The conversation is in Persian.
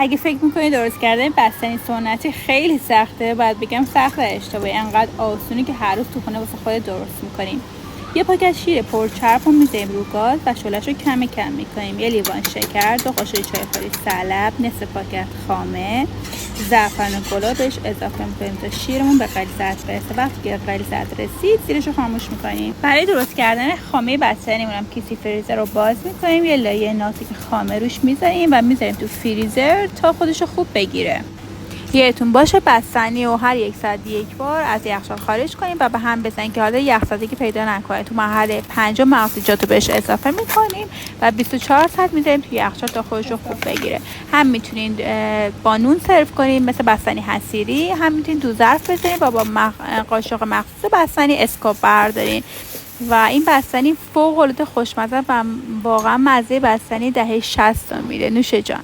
اگه فکر میکنید درست کردن بستنی سنتی خیلی سخته، باید بگم سخت و اشتباهی. انقدر آسونی که هر روز تو خونه واسه خودت درست میکنیم. یه پاکت شیر پرچرب رو میذاریم رو گاز و شعله‌اش رو کم کم میکنیم. یه لیوان شکر، 2 قاشق چای خوری سلب، نصف پاکت خامه، زعفران گلاب بهش اضافه میکنیم تا شیرمون به غلیظت برسه. وقتی که غلیظت رسید زیرش رو خاموش میکنیم. برای درست کردن خامه بستنیمون هم کیسی فریزر رو باز میکنیم، یه لایه نازک خامه روش میذاریم و میذاریم تو فریزر تا خودش رو خوب بگیره. یادتون باشه بستنی و هر 1 ساعت یک بار از یخچال خارج کنیم و به هم بزنیم که حالا یخزدگی پیدا نکنه. تو مرحله 5 مغزیجات رو بهش اضافه میکنیم و 24 ساعت میذاریم تو یخچال تا خودش رو خوب بگیره. هم میتونین با نون سرو کنیم مثل بستنی حصیری، هم میتونین تو ظرف بذارین و با قاشق مخصوص بستنی اسکوپ بردارین. و این بستنی فوق العاده خوشمزه و واقعا مزه بستنی دهه 60 میده. نوش جان.